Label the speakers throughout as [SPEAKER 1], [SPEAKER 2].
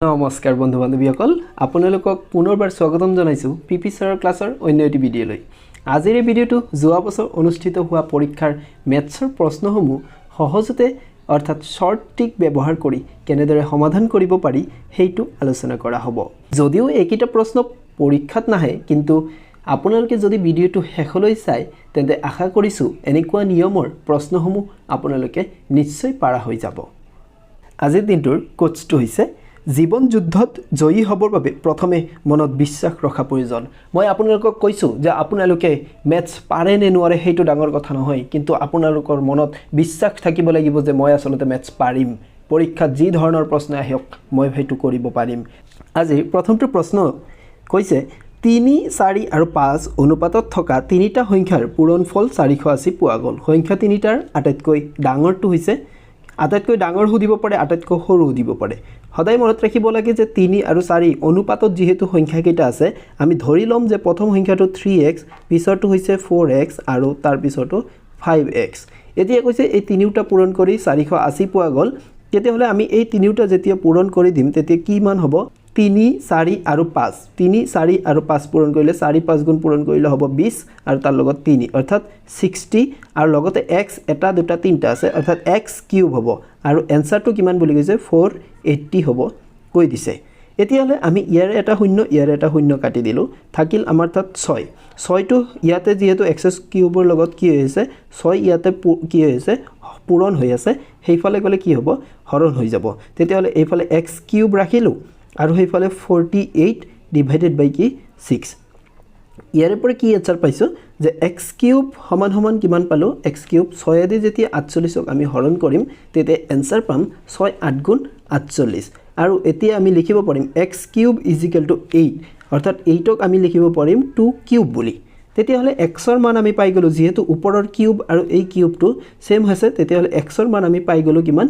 [SPEAKER 1] নমস্কাৰ বন্ধু বান্ধৱীসকল আপোনালোকক পুনৰবাৰ স্বাগতম জনাইছো পিপি ছাৰৰ ক্লাছৰ অন্য এটি ভিডিঅ'লৈ আজিৰ এই ভিডিঅ'টো যোৱা বছৰ অনুষ্ঠিত হোৱা পৰীক্ষাৰ মেথছৰ প্ৰশ্নসমূহ সহজতে অৰ্থাৎ শৰ্ট ট্ৰিক ব্যৱহাৰ কৰি কেনেদৰে সমাধান কৰিব পাৰি সেইটো আলোচনা কৰা হ'ব যদিও এইকেইটা প্ৰশ্ন পৰীক্ষাত নাহে কিন্তু আপোনালোকে যদি ভিডিঅ'টো শেষলৈ চাই তেন্তে আশা কৰিছো এনেকুৱা নিয়মৰ প্ৰশ্নসমূহ আপোনালোকে নিশ্চয় পাৰা হৈ যাব আজিৰ দিনটোৰ কোটছটো হৈছে জীবন যুদ্ধত জয়ী হ'বৰ বাবে প্ৰথমে মনত বিশ্বাস ৰখা প্ৰয়োজন মই আপোনালোকক কৈছো যে আপোনালোকে মেথছ পাৰে নে নোৱাৰে হেইটো ডাঙৰ কথা নহয় কিন্তু আপোনালোকৰ মনত বিশ্বাস থাকিব লাগিব যে মই আসলতে মেথছ পাৰিম পৰীক্ষাত যি ধৰণৰ প্ৰশ্ন আহক মই হেইটো কৰিব পাৰিম আজি প্ৰথমটো প্ৰশ্ন কৈছে 3 4 আৰু 5 অনুপাতত থকা তিনিটা সংখ্যাৰ পূৰণফল 480 পোৱা গ'ল সংখ্যা তিনিটাৰ আটাইতকৈ ডাঙৰটো হৈছে আটাইতকৈ ডাঙৰ হ'ব পাৰে আটাইতকৈ সৰু হ'ব পাৰে সদায় মনত ৰাখিব লাগে যে 3 আৰু 4 অনুপাতত যেহেতু সংখ্যা কেইটা আছে আমি ধৰি লম যে প্ৰথম সংখ্যাটো 3x পিছৰটো হৈছে 4x আৰু তাৰ পিছৰটো 5x এতিয়া কৈছে এই তিনিটা পূৰণ কৰি 480 পোৱা গ'ল তেতিয়াহলে আমি এই তিনিটা যেতিয়া পূৰণ কৰি দিম তেতিয়া কি মান হ'ব 3 4 আৰু 5 3 4 আৰু 5 পূৰণ কৰিলে 4 5 গুণ পূৰণ কৰিলে হ'ব 20 আৰু তাৰ লগত 3 অৰ্থাৎ 60 আৰু লগতে x এটা দুটা তিনটা আছে অৰ্থাৎ x কিউব হ'ব আৰু এনসাৰটো কিমান বুলি কৈছে 480 হ'ব কৈ দিছে এতিয়ালে আমি ইয়াৰ এটা শূন্য কাটি দিলো থাকিল আমাৰ তাত 6 6টো ইয়াতে যেহেতু x কিউবৰ লগত কি হৈছে 6 ইয়াতে কি হৈছে পূৰণ হৈ আছে হেইফালে গলে কি হ'ব হৰণ হৈ যাব তেতিয়ালে এইফালে x কিউব ৰাখিলো আৰু হেইফালে 48 ডিভাইডেড বাই কি 6 ইয়াৰে পৰা কি আনসাৰ পাইছো যে x কিউব সমান সমান কিমান পালো x কিউব 6 দি যেতিয়া 48ক আমি হৰণ কৰিম তেতিয়া আনসাৰ পাম 6 8 গুণ 48 আৰু এতিয়া আমি লিখিব পাৰিম x কিউব = 8 অৰ্থাৎ 8ক আমি লিখিব পাৰিম 2 কিউব বুলি তেতিয়াহলে x ৰ মান আমি পাই গলো যেহেতু ওপৰৰ কিউব আৰু এই কিউবটো সেম হৈছে তেতিয়াহলে x ৰ মান আমি পাই গলো কিমান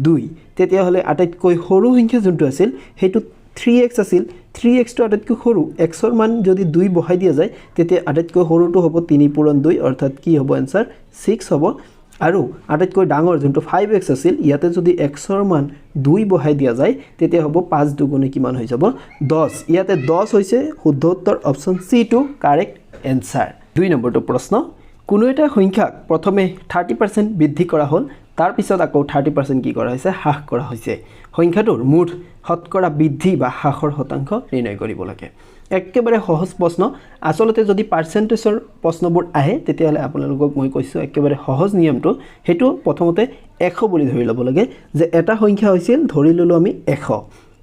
[SPEAKER 1] 2 তেতিয়াহলে আটাইতকৈ সৰু সংখ্যা যোনটো আছিল হেতু 3x আছিল 3x টো আটাইতকৈ সৰু x ৰ মান যদি 2 বহাই দিয়া যায় তেতিয়া আটাইতকৈ সৰুটো হ'ব 3 পূৰণ 2 অৰ্থাৎ কি হ'ব आंसर 6 হ'ব আৰু আটাইতকৈ ডাঙৰ যোনটো 5x আছিল ইয়াতে যদি x ৰ মান 2 বহাই দিয়া যায় তেতিয়া হ'ব 5 দুগুণে কিমান হৈ যাব 10 ইয়াতে 10 হৈছে শুদ্ধ উত্তৰ option c to correct answer 2 নম্বৰটো প্ৰশ্ন কোনো এটা সংখ্যাক প্ৰথমে 30% বৃদ্ধি কৰা হ'ল তাৰ পিছত আকৌ 30% কি কৰা হৈছে হ্ৰাস কৰা হৈছে সংখ্যাটোৰ মুঠ শতকৰা বৃদ্ধি বা হ্ৰাসৰ শতাংশ নিৰ্ণয় কৰিব লাগে একেবাৰে সহজ প্ৰশ্ন আসলতে যদি পাৰ্চেন্টেজৰ প্ৰশ্নবোৰ আহে তেতিয়ালে আপোনালোকক মই কৈছো একেবাৰে সহজ নিয়মটো হেতু প্ৰথমতে 100 বুলি ধৰি ল'ব লাগে যে এটা সংখ্যা হৈছিল ধৰি ললো আমি 100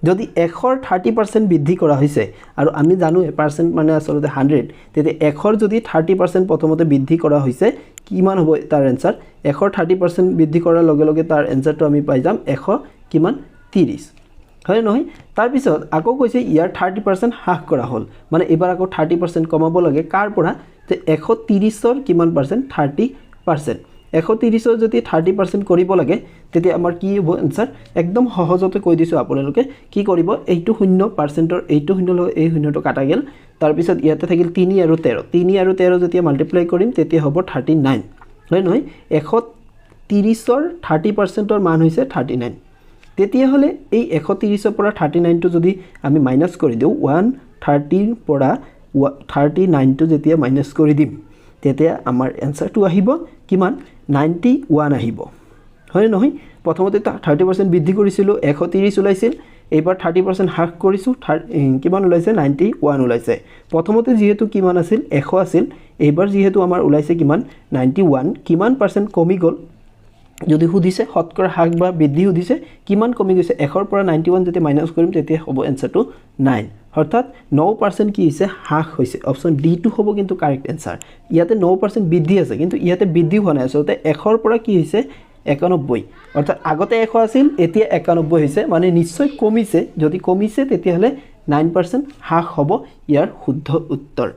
[SPEAKER 1] যদি 100ৰ 30% বৃদ্ধি কৰা হৈছে আৰু আমি জানো পাৰ্চেন্ট মানে আসলতে 100 তেতিয়া 100ৰ যদি 30% প্ৰথমতে বৃদ্ধি কৰা হৈছে কিমান হ'ব তাৰ आंसर 100ৰ 30% বৃদ্ধি কৰাৰ লগে লগে তাৰ आंसरটো আমি পাই যাম 100 কিমান 30 হয় নহয় তাৰ পিছত আকৌ কৈছে ইয়াৰ 30% হ্ৰাস কৰা হ'ল মানে এবাৰ আকৌ 30% কমাব লাগে কাৰ পৰা তে 130ৰ কিমান পাৰ্সেন্ট 30% 130ৰ যদি 30% কৰিব লাগে তেতিয়া আমাৰ কি হ'ব आंसर একদম সহজতে কৈ দিছো আপোনালোকে কি কৰিব এইটো 0%ৰ এইটো 0 লগে এই 0টো কাটা গেল তাৰ পিছত ইয়াতে থাকিল 3 আৰু 13 যেতিয়া মাল্টিপ্লাই কৰিম তেতিয়া হ'ব 39 হয় নহয় 130ৰ 30%ৰ মান হৈছে 39 তেতিয়া হলে এই 130ৰ পৰা 39 টো যদি আমি মাইনাস কৰি দিও 130 পৰা 39 টো যেতিয়া মাইনাস কৰি দিম তেতিয়া আমাৰ आंसरটো আহিব কিমান 91 আহিব হয় নহয় প্ৰথমতে 30% বৃদ্ধি কৰিছিল 130 ওলাইছিল এইবাৰ 30% হ্ৰাস কৰিছো কিমান ওলাইছে 91 ওলাইছে প্ৰথমতে যেহেতু কিমান আছিল 100 আছিল এইবাৰ যেহেতু আমাৰ ওলাইছে কিমান 91 কিমান পাৰ্সেন্ট কমি গল যদি হুদিছে শতকৰা হ্ৰাস বা বৃদ্ধি হুদিছে কিমান কমি গৈছে 100ৰ পৰা 91 যদি মাইনাস কৰিম তেতিয়া হ'ব आंसरটো 9 অৰ্থাৎ 9% কি হৈছে হ্ৰাস হৈছে অপচন ডি টো হ'ব কিন্তু কাৰেক্ট आंसर ইয়াতে 9% বৃদ্ধি আছে কিন্তু ইয়াতে বৃদ্ধি হোৱা নাই আসলতে 100ৰ পৰা কি হৈছে 91 অৰ্থাৎ আগতে 100 আছিল এতিয়া 91 হৈছে মানে নিশ্চয় কমিছে যদি কমিছে তেতিয়া হলে 9% হ্ৰাস হ'ব ইয়াৰ শুদ্ধ উত্তৰ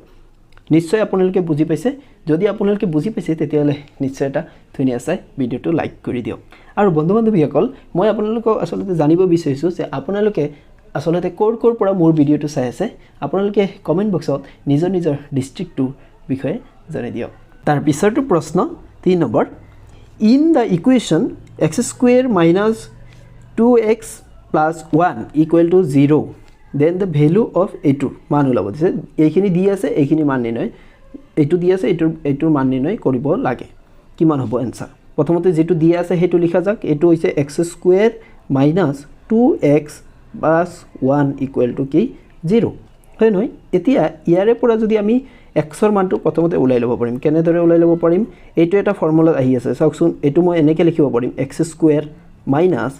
[SPEAKER 1] নিশ্চয় আপোনালোকে বুজি পাইছে যদি আপোনালোকে বুজি পাইছে তেতিয়ালে নিশ্চয় এটা ধুনীয়া চাই ভিডিওটো লাইক কৰি দিয়ক আৰু বন্ধু বান্ধৱীসকল মই আপোনালোকক আসলতে জানিব বিচাৰিছো যে আপোনালোকে আসলতে কোৰ পৰা মোৰ ভিডিওটো চাই আছে আপোনালোকে কমেন্ট বক্সত নিজৰ ডিস্ট্ৰিক্টৰ বিষয়ে জনাই দিয়ক তাৰ পিছৰটো প্ৰশ্ন 3 number in the equation x² - 2x plus 1 equal to 0 then the value of এইটোৰ মান ওলাব দিছে এইখিনি দি আছে এইখিনি মান নিৰ্ণয় এইটো দি আছে এইটোৰ মান নিৰ্ণয় কৰিব লাগে কিমান হ'ব এনসাৰ প্ৰথমতে যেটো দিয়া আছে হেতু লিখা যাক এটো হৈছে x² - 2x + 1 ইকুৱেল টু কি 0 হয় নহয় এতিয়া ইয়াৰে পৰা যদি আমি x ৰ মানটো প্ৰথমতে উলাই লব পাৰিম কেনেদৰে উলাই লব পাৰিম এইটো এটা ফৰ্মুলা আহি আছে চাওকচোন এইটো মই এনেকৈ লিখিব পাৰিম x²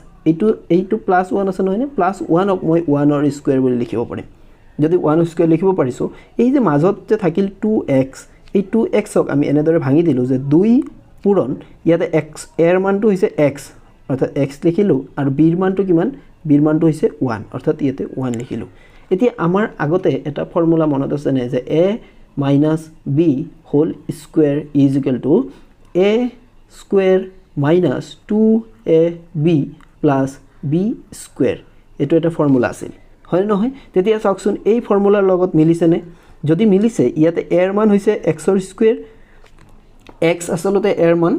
[SPEAKER 1] - এইটো প্লাস 1 আছে নহয় নে প্লাস 1 ক মই 1 ৰ স্কয়াৰ বুলি লিখিব পাৰিম যদি 1 ৰ স্কয়াৰ লিখিব পাৰিছো এই যে মাজত যে থাকিল 2x এই 2x ক আমি এনেদৰে ভাঙি দিলো যে 2 পূৰণ ইয়াতে x এৰ মানটো হৈছে x অৰ্থাৎ x লিখিলো আৰু b ৰ মানটো কিমান b ৰ মানটো হৈছে 1 অৰ্থাৎ ইয়াতে 1 লিখিলো এতিয়া আমাৰ আগতে এটা ফৰ্মুলা মনত আছে নে যে a - b whole square is equal to a square - 2ab plus b square এটো এটা ফৰ্মুলা আছিল হয় নহয় তেতিয়া চাওকচোন এই ফৰ্মুলাৰ লগত মিলিছে নে যদি মিলিছে ইয়াতে a ৰ মান হৈছে x ৰ স্কয়াৰ x আসলতে a ৰ মান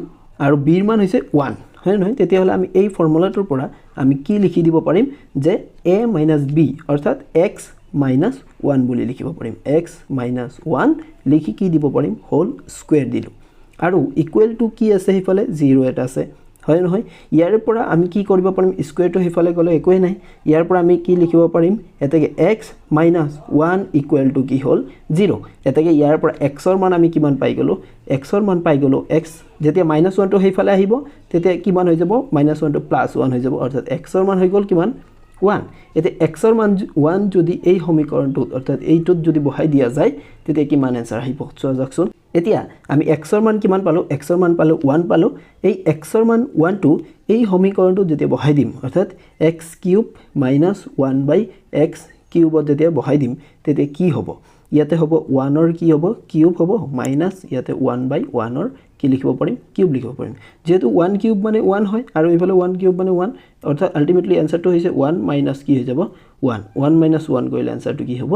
[SPEAKER 1] আৰু b ৰ মান হৈছে 1 হয় নহয় তেতিয়া হলে আমি এই ফৰ্মুলাটোৰ পৰা আমি কি লিখি দিব পাৰিম যে a - b অৰ্থাৎ x - 1 বুলি লিখিব পাৰিম x - 1 লিখি কি দিব পাৰিম হোল স্কয়াৰ দিলো আৰু ইকুৱেল টু কি আছে হেফালে 0 এটা আছে হয় নহয় ইয়াৰ পৰা আমি কি কৰিব পাৰিম স্কয়াৰটো হেফালে গলে একোই নাই ইয়াৰ পৰা আমি কি লিখিব পাৰিম এতেকে x - 1 ইকুৱেল টু কি হল 0 এতেকে ইয়াৰ পৰা x ৰ মান আমি কিমান পাই গলো x ৰ মান পাই গলো x যেতিয়া -1 টো হেফালে আহিব তেতিয়া কিমান হৈ যাব -1 টো +1 হৈ যাব অৰ্থাৎ x ৰ মান হৈ গল কিমান 1 এতে x ৰ মান 1 যদি এই সমীকৰণটোত অৰ্থাৎ এইটোত যদি বহাই দিয়া যায় তেতিয়া কিমান आंसर আহিব চোৱা যাকচোন এতিয়া আমি x ৰ মান কিমান পালো x ৰ মান পালো 1 পালো এই x ৰ মান 1 টো এই সমীকৰণটোত যেতিয়া বহাই দিম অৰ্থাৎ x³ - 1/x³ যেতিয়া বহাই দিম তেতিয়া কি হ'ব ইয়াতে হ'ব 1 ৰ কি হ'ব কিউব হ'ব মাইনাস ইয়াতে 1/1 ৰ কি লিখিব পাৰিম কিউব লিখিব পাৰিম যেহেতু 1 কিউব মানে 1 হয় আৰু ইফালে 1 কিউব মানে 1 অৰ্থাৎ আলটিমেটলি आंसरটো হৈছে 1 মাইনাস কি হৈ যাব 1 1 - 1 কৰিলে आंसरটো কি হ'ব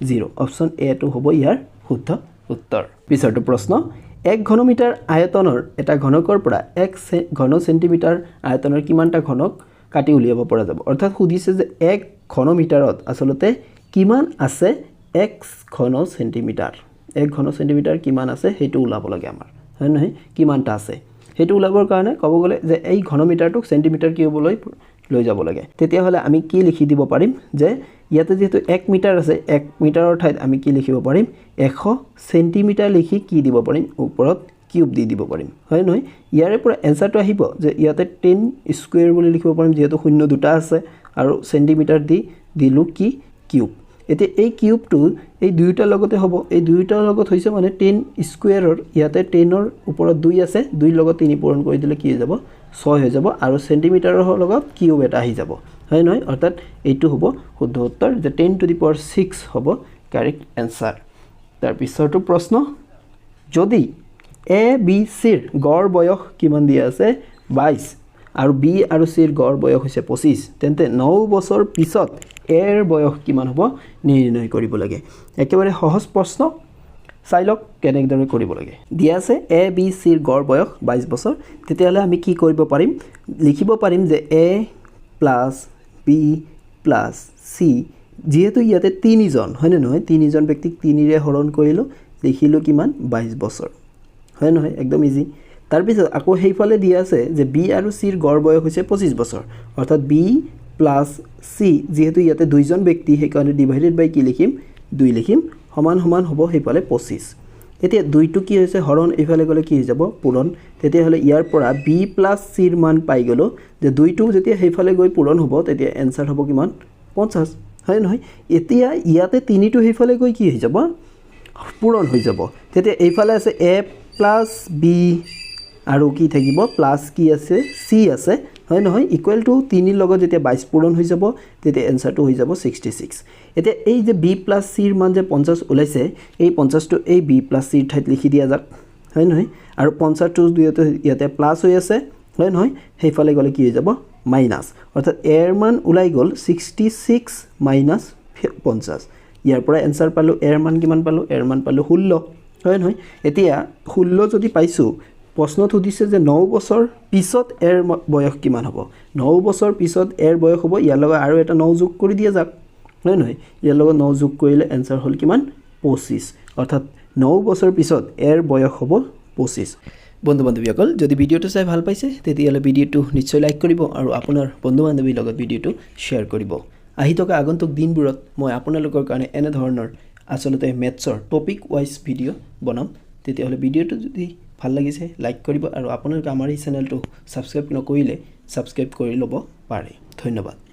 [SPEAKER 1] 0 অপচন এ টো হ'ব ইয়াৰ শুদ্ধ উত্তৰ পিছৰটো প্ৰশ্ন 1 ঘনমিটাৰ আয়তনৰ এটা ঘনকৰ পৰা 1 ঘন সেন্টিমিটাৰ আয়তনৰ কিমানটা ঘনক কাটি উলিয়াব পৰা যাব অৰ্থাৎ সুধিছে যে 1 ঘনমিটাৰত আসলতে কিমান আছে 1 ঘন সেন্টিমিটাৰ 1 ঘন সেন্টিমিটাৰ কিমান আছে হেতু উলাব লাগে আমাৰ হয় নহয় কিমানটা আছে হেতু উলাবৰ কাৰণে কব গলে যে এই ঘনমিটাৰটোক সেন্টিমিটাৰ কিউবলৈ লৈ যাব লাগে তেতিয়া হলে আমি কি লিখি দিব পাৰিম যে ইয়াতে যেহেতু 1 মিটাৰ আছে 1 মিটাৰৰ ঠাইত আমি কি লিখিব পাৰিম 100 সেন্টিমিটাৰ লিখি কি দিব পাৰিম ওপৰত কিউব দি দিব পাৰিম হয় নহয় ইয়াৰে পৰা आंसरটো আহিব যে ইয়াতে 10 স্কয়াৰ বুলি লিখিব পাৰিম যেহেতু শূন্য দুটা আছে আৰু সেন্টিমিটাৰ দি দিলু কি কিউব এতে এই কিউবটো এই দুইটা লগতে হ'ব এই দুইটাৰ লগত হৈছে মানে 10 স্কয়াৰৰ ইয়াতে 10 ৰ ওপৰত 2 আছে 2 লগত 3 পূৰণ কৰি দিলে কি হৈ যাব 6 হৈ যাব আৰু সেন্টিমিটাৰৰ লগত কিউব এটা আহি যাব হয় নহয় অৰ্থাৎ এইটো হ'ব শুদ্ধ উত্তৰ যে 10 টু দি পাৱাৰ 6 হ'ব কাৰেক্ট आंसर তাৰ পিছৰটো প্ৰশ্ন যদি a b c ৰ গড় বয়স কিমান দিয়া আছে 22 আৰু b আৰু c ৰ গড় বয়স হৈছে 25 তেন্তে 9 বছৰ পিছত a ৰ বয়স কিমান হ'ব নিৰ্ণয় কৰিব লাগে একেবাৰে সহজ প্ৰশ্ন চাইলক কেনেদৰে কৰিব লাগে দিয়া আছে a b c ৰ গড় বয়স 22 বছৰ তেতিয়ালে আমি কি কৰিব পাৰিম লিখিব পাৰিম যে a + b + c যেহেতু ইয়াতে 3 জন হয় নহয় 3 জন ব্যক্তিক 3 ৰে হৰণ কৰিলো লিখিলো কিমান 22 বছৰ হয় নহয় একদম ইজি তাৰ পিছত আকৌ হেইফালে দিয়া আছে যে b আৰু c ৰ গড় বয়স হৈছে 25 বছৰ অৰ্থাৎ b + c যেহেতু ইয়াতে দুইজন ব্যক্তি হেকাৰণে ডিভাইডেড বাই কি লিখিম 2 লিখিম সমান সমান হ'ব হেইফালে 25 এতিয়া 2 টো কি হৈছে হৰণ এফালে গলে কি হৈ যাব পূৰণ তেতিয়া হলে ইয়াৰ পৰা b + c ৰ মান পাই গলো যে 2 টো যেতিয়া হেইফালে গৈ পূৰণ হ'ব তেতিয়া आंसर হ'ব কিমান 50 হয় নহয় এতিয়া ইয়াতে 3 টো হেইফালে গৈ কি হৈ যাব পূৰণ হৈ যাব তেতিয়া এইফালে আছে a + b আৰু কি থাকিব প্লাস কি আছে c আছে হয় নহয় ইকুৱেল টু 3 ৰ লগত যেতিয়া 22 পূৰণ হৈ যাব তেতিয়া आंसरটো হৈ যাব 66 এতিয়া এই যে b + c ৰ মান যে 50 ওলাইছে এই 50 টো এই b + c ৰ ঠাইত লিখি দিয়া যাক হয় নহয় আৰু 50 টো ইয়াতে প্লাস হৈ আছে হয় নহয় হেইফালে গলে কি হৈ যাব মাইনাস অৰ্থাৎ a ৰ মান ওলাই গল 66 - 50 ইয়াৰ পৰা आंसर পালো a ৰ মান কিমান পালো a ৰ মান পালো 16 হয় নহয় এতিয়া 16 যদি পাইছো প্ৰশ্নত সুধিছে যে 9 বছৰ পিছত এৰ বয়স কিমান হ'ব 9 বছৰ পিছত এৰ বয়স হ'ব ইয়াৰ লগত আৰু এটা 9 যোগ কৰি দিয়া যাক হয় নহয় ইয়াৰ লগত 9 যোগ কৰিলে এনসাৰ হ'ল কিমান 25 অৰ্থাৎ 9 বছৰ পিছত এৰ বয়স হ'ব 25 বন্ধু বান্ধৱীসকল যদি ভিডিঅ'টো চাই ভাল পাইছে তেতিয়াহ'লে ভিডিঅ'টো নিশ্চয় লাইক কৰিব আৰু আপোনাৰ বন্ধু বান্ধৱীৰ লগত ভিডিঅ'টো শ্বেয়াৰ কৰিব আহি থকা আগন্তুক দিনবোৰত মই আপোনালোকৰ কাৰণে এনে ধৰণৰ আসলতে মেথছৰ টপিক ওয়াইজ ভিডিঅ' বনাম তেতিয়াহ'লে ভিডিঅ'টো যদি ভাল লাগিছে লাইক কৰিব আৰু আপোনালোকে আমাৰ এই চেনেলটো সাবস্ক্ৰাইব নকৰিলে সাবস্ক্ৰাইব কৰি ল'ব পাৰে ধন্যবাদ